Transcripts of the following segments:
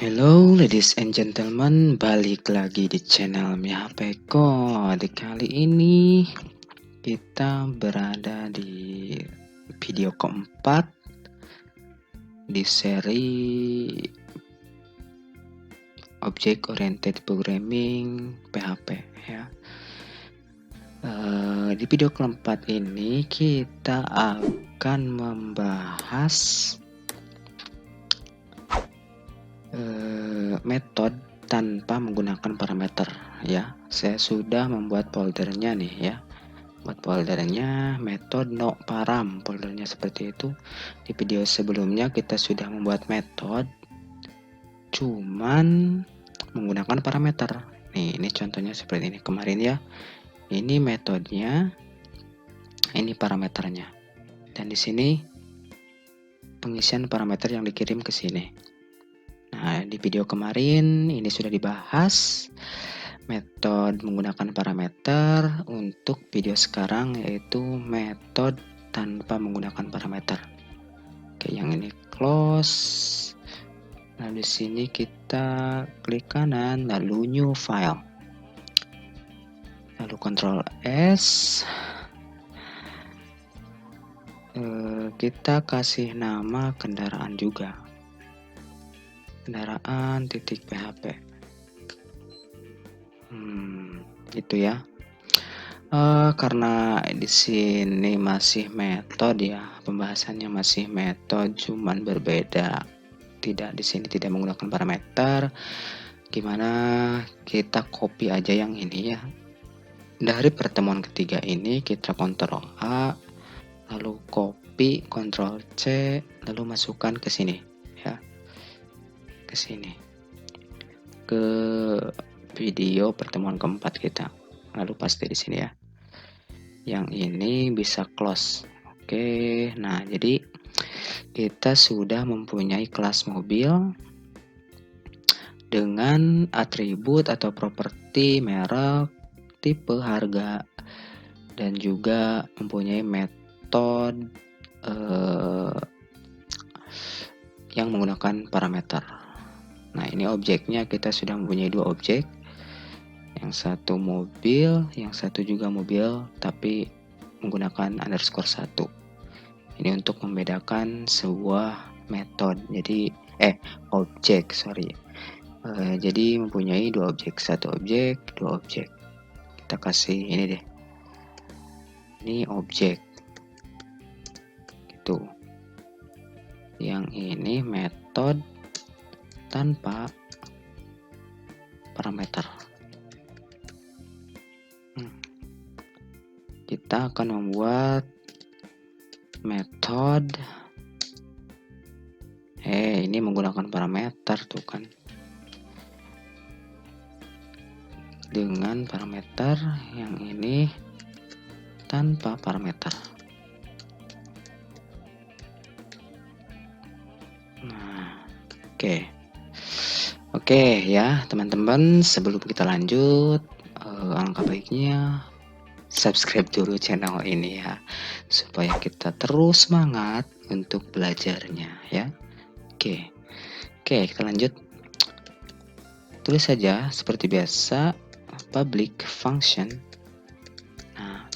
Hello ladies and gentlemen, balik lagi di channel Mihapeko. Di kali ini kita berada di video keempat di seri Object Oriented Programming PHP ya. Di video keempat ini kita akan membahas metode tanpa menggunakan parameter ya. Saya sudah membuat foldernya nih ya. Buat foldernya metode no param, foldernya seperti itu. Di video sebelumnya kita sudah membuat metode cuman menggunakan parameter. Nih, ini contohnya seperti ini kemarin ya. Ini metodenya, ini parameternya. Dan di sini pengisian parameter yang dikirim ke sini. Nah, di video kemarin ini sudah dibahas metode menggunakan parameter. Untuk video sekarang yaitu metode tanpa menggunakan parameter. Oke, yang ini close. Nah, di sini kita klik kanan lalu new file. Lalu Ctrl S. Kita kasih nama kendaraan juga. Kendaraan titik PHP. Gitu ya. Karena di sini masih metode ya, pembahasannya masih metode, cuman berbeda. Tidak, di sini tidak menggunakan parameter. Gimana kita copy aja yang ini ya. Dari pertemuan ketiga ini kita Ctrl A, lalu copy, Ctrl C, lalu masukkan ke sini ya. Ke sini. Ke video pertemuan keempat kita. Lalu paste di sini ya. Yang ini bisa close. Oke, nah jadi kita sudah mempunyai kelas mobil dengan atribut atau properti merek, tipe, harga, dan juga mempunyai metode yang menggunakan parameter. Nah, ini objeknya kita sudah mempunyai dua objek. Yang satu mobil, yang satu juga mobil tapi menggunakan underscore 1. Ini untuk membedakan sebuah metode. Jadi objek, sorry. Jadi mempunyai dua objek, satu objek, dua objek. Kita kasih ini deh. Ini objek. Gitu. Yang ini metode tanpa parameter. Kita akan membuat metode ini menggunakan parameter tuh kan, dengan parameter, yang ini tanpa parameter. Nah, oke ya teman-teman, sebelum kita lanjut, alangkah baiknya subscribe dulu channel ini ya, supaya kita terus semangat untuk belajarnya ya. Oke, kita lanjut. Tulis saja seperti biasa public function. Nah,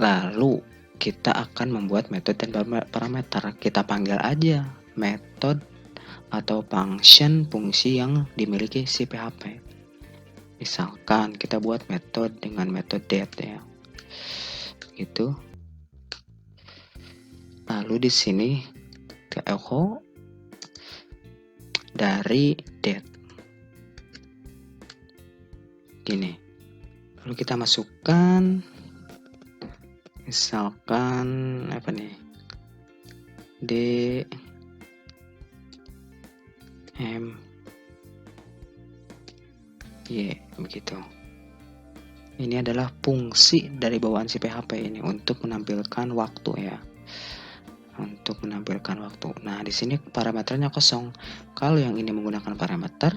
lalu kita akan membuat metode dan parameter. Kita panggil aja metode atau function fungsi yang dimiliki si PHP. Misalkan kita buat metode dengan metode date ya. Gitu. Lalu di sini kita echo dari date. Gini. Lalu kita masukkan misalkan apa nih? D M Y begitu. Ini adalah fungsi dari bawaan si PHP ini untuk menampilkan waktu ya. Untuk menampilkan waktu. Nah, di sini parameternya kosong. Kalau yang ini menggunakan parameter,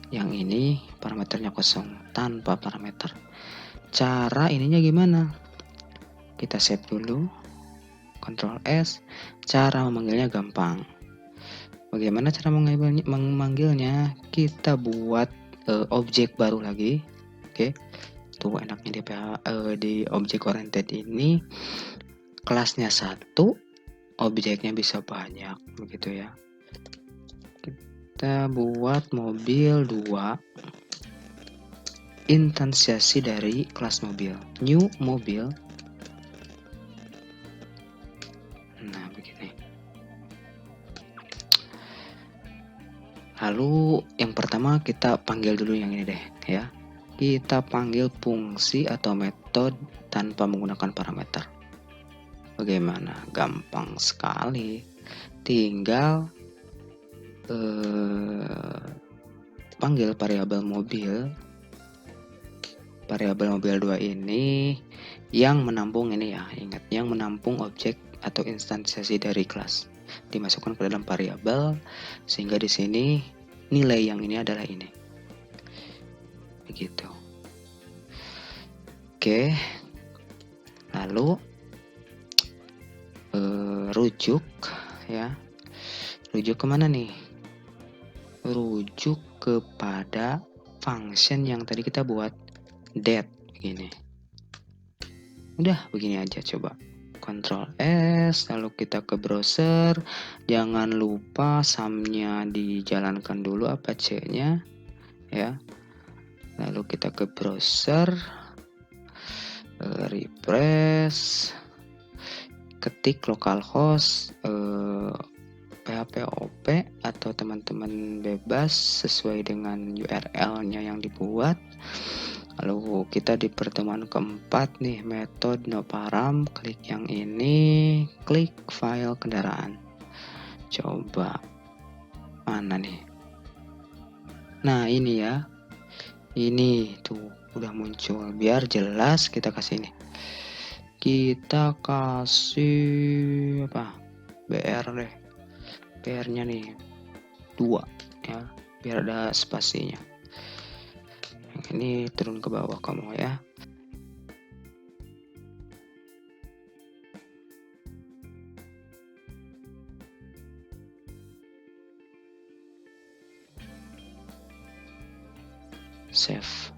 yang ini parameternya kosong tanpa parameter. Cara ininya gimana? Kita save dulu. Ctrl S. Cara memanggilnya gampang. Bagaimana cara memanggilnya? Kita buat objek baru lagi. Oke. Tuh enaknya di object oriented ini kelasnya satu, objeknya bisa banyak begitu ya. Kita buat mobil 2, instansiasi dari kelas mobil, new mobil. Nah begini. Lalu yang pertama kita panggil dulu yang ini deh ya. Kita panggil fungsi atau metode tanpa menggunakan parameter. Bagaimana? Gampang sekali. Tinggal panggil variabel mobil 2 ini yang menampung ini ya, ingat, yang menampung objek atau instansiasi dari kelas dimasukkan ke dalam variabel, sehingga di sini nilai yang ini adalah ini begitu. Oke, lalu rujuk ya, rujuk kemana nih? Rujuk kepada function yang tadi kita buat, that begini. Udah begini aja, coba Ctrl S, lalu kita ke browser. Jangan lupa sumnya dijalankan dulu apa C-nya ya. Lalu kita ke browser, refresh, ketik localhost phpop atau teman-teman bebas sesuai dengan URL-nya yang dibuat. Lalu kita di pertemuan keempat nih, metode noparam, klik yang ini, klik file kendaraan. Coba mana nih? Nah ini ya, ini tuh udah muncul. Biar jelas kita kasih ini, kita kasih apa? BR deh, BR-nya nih 2 ya, biar ada spasinya. Ini turun ke bawah kamu ya. Save.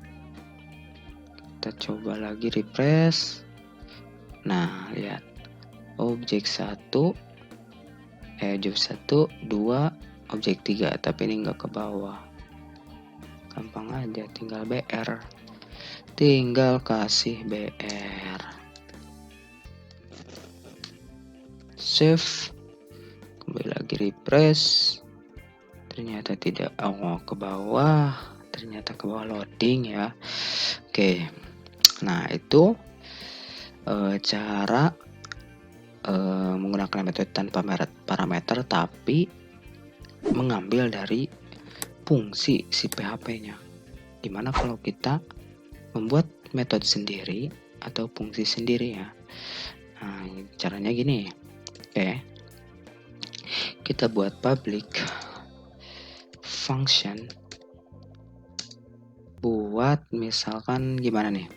Kita coba lagi refresh. Nah lihat, objek 1 objek 1, 2, objek 3, tapi ini enggak ke bawah. Gampang aja, tinggal BR, tinggal kasih BR, save, kembali lagi refresh. Ternyata tidak, ke bawah, ternyata ke bawah loading ya. Oke, nah itu cara menggunakan metode tanpa parameter tapi mengambil dari fungsi si PHP-nya. Dimana kalau kita membuat metode sendiri atau fungsi sendiri ya, nah caranya gini. Oke, kita buat public function, buat misalkan gimana nih,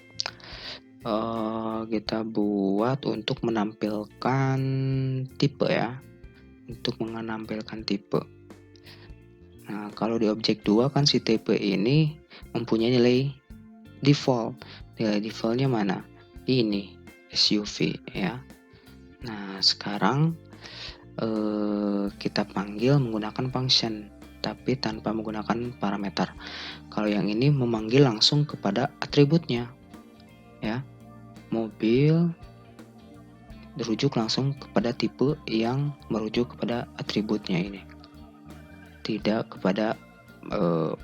kita buat untuk menampilkan tipe ya, untuk menampilkan tipe. Nah kalau di objek 2 kan si tipe ini mempunyai nilai default. Nilai defaultnya mana? Ini SUV ya. Nah sekarang kita panggil menggunakan function tapi tanpa menggunakan parameter. Kalau yang ini memanggil langsung kepada atributnya ya, mobil merujuk langsung kepada tipe yang merujuk kepada atributnya ini, tidak kepada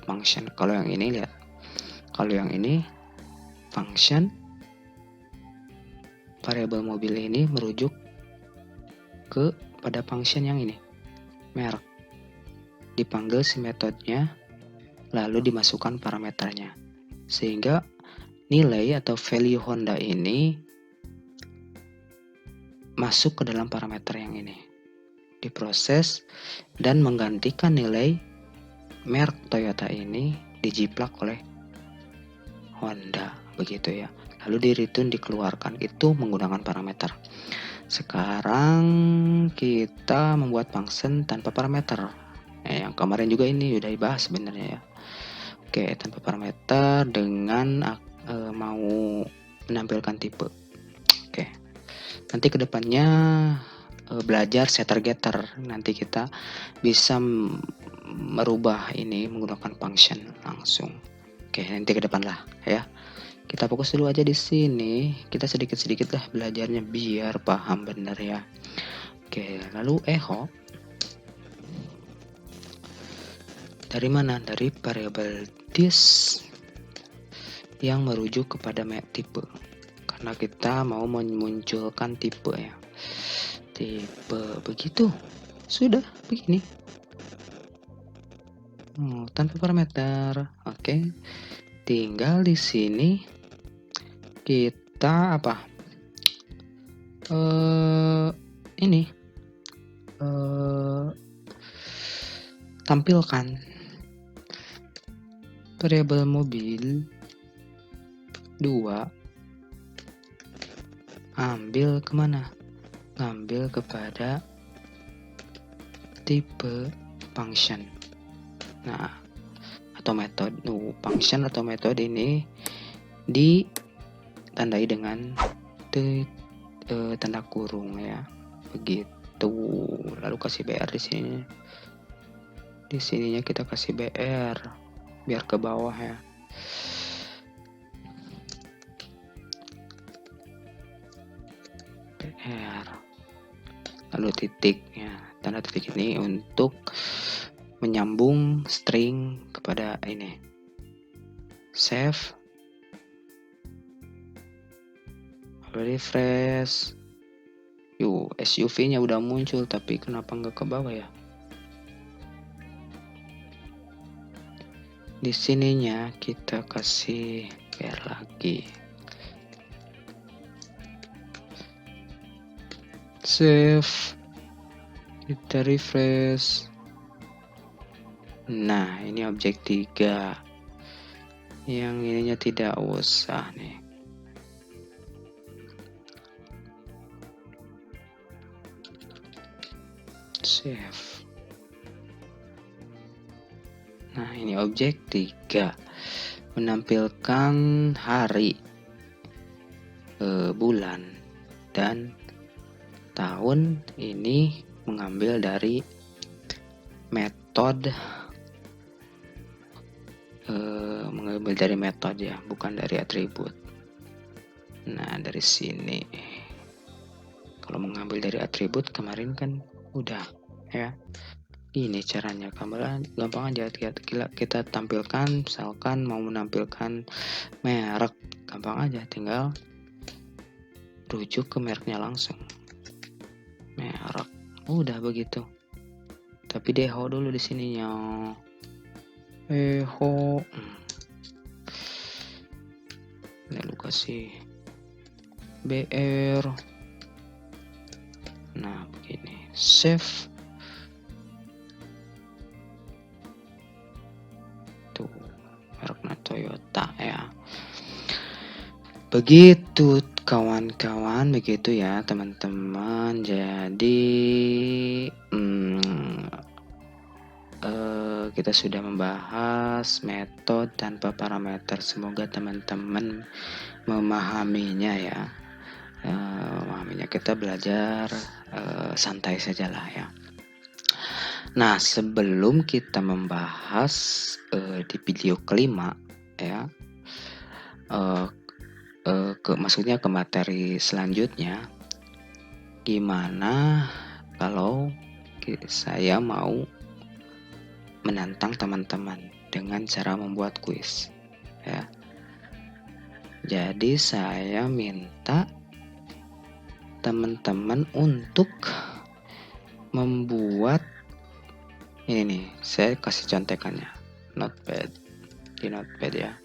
function. Kalau yang ini lihat, kalau yang ini function, variabel mobil ini merujuk ke pada function yang ini, merek. Dipanggil si metodenya, lalu dimasukkan parameternya, sehingga nilai atau value Honda ini masuk ke dalam parameter yang ini, diproses dan menggantikan nilai merek Toyota ini dijiplak oleh Honda begitu ya. Lalu di return dikeluarkan, itu menggunakan parameter. Sekarang kita membuat function tanpa parameter. yang kemarin juga ini udah dibahas sebenarnya ya. Oke, tanpa parameter dengan mau menampilkan tipe. Oke, nanti kedepannya belajar setter getter, nanti kita bisa merubah ini menggunakan function langsung. Oke, nanti ke depan lah ya. Kita fokus dulu aja di sini. Kita sedikit-sedikit lah belajarnya biar paham bener ya. Oke, lalu echo dari mana? Dari variabel this yang merujuk kepada tipe. Karena kita mau memunculkan tipe ya. Tipe begitu. Sudah begini. Tanpa parameter. Oke. Tinggal di sini kita apa? Ini tampilkan variabel mobil 2, ambil kemana? Ngambil kepada tipe function. Nah, atau metode function atau metode ini ditandai dengan tanda kurung ya. Begitu. Lalu kasih BR di sini. Di sininya kita kasih BR biar ke bawah ya. BR. Lalu titik ya. Tanda titik ini untuk menyambung string kepada ini. Save. Refresh. Yuk, SUV-nya udah muncul, tapi kenapa nggak ke bawah ya? Di sininya kita kasih BR lagi. Save. Kita refresh. Nah, ini objek 3. Yang ininya tidak usah nih. Save. Nah, ini objek 3 menampilkan hari, bulan, dan tahun. Ini mengambil dari metode ya, bukan dari atribut. Nah, dari sini kalau mengambil dari atribut kemarin kan udah ya. Ini caranya, gampang aja. Kita tampilkan, misalkan mau menampilkan merek, gampang aja, tinggal rujuk ke mereknya langsung. Merek, udah begitu. Tapi deho dulu di sininya. Eho. Lalu kasih BR. Nah, begini. Save. Tuh, mereknya Toyota ya. Begitu kawan-kawan, begitu ya teman-teman. Jadi kita sudah membahas metode tanpa parameter. Semoga teman-teman memahaminya ya. Memahaminya, kita belajar santai sajalah ya. Nah, sebelum kita membahas di video kelima ya, maksudnya ke materi selanjutnya, gimana kalau saya mau menantang teman-teman dengan cara membuat kuis ya. Jadi saya minta teman-teman untuk membuat ini nih, saya kasih contekannya, notepad, di notepad ya.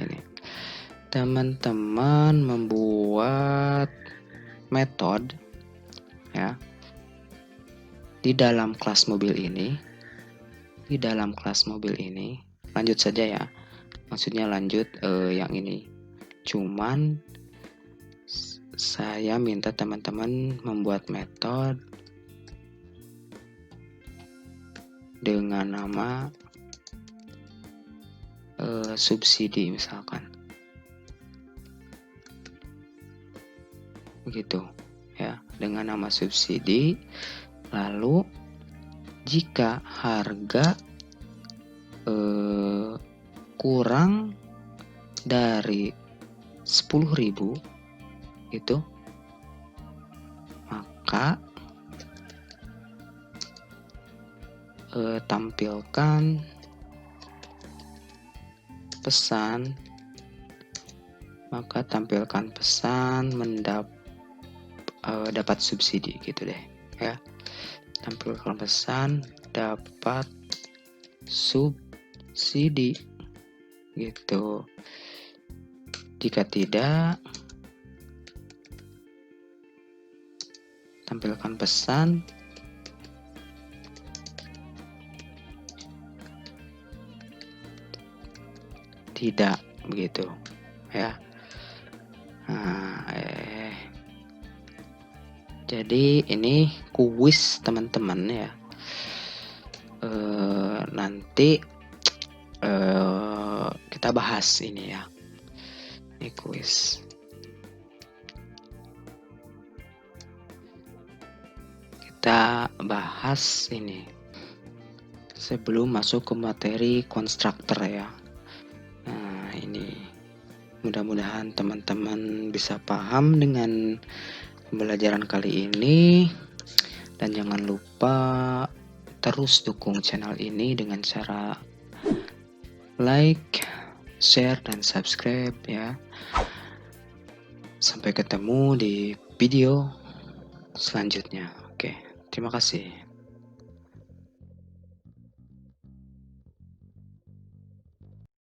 Ini teman-teman membuat metode ya di dalam kelas mobil ini. Di dalam kelas mobil ini lanjut saja ya, maksudnya lanjut yang ini. Cuman saya minta teman-teman membuat metode dengan nama subsidi misalkan. Begitu ya, dengan nama subsidi. Lalu jika harga kurang dari 10.000 itu, maka tampilkan pesan dapat subsidi gitu deh ya. Tampilkan pesan dapat subsidi gitu. Jika tidak, tampilkan pesan tidak, begitu ya. Jadi ini kuis teman-teman ya. Nanti kita bahas ini ya. Ini kuis. Kita bahas ini sebelum masuk ke materi konstruktor ya. Nah, ini mudah-mudahan teman-teman bisa paham dengan pembelajaran kali ini, dan jangan lupa terus dukung channel ini dengan cara like, share, dan subscribe ya. Sampai ketemu di video selanjutnya. Oke, terima kasih.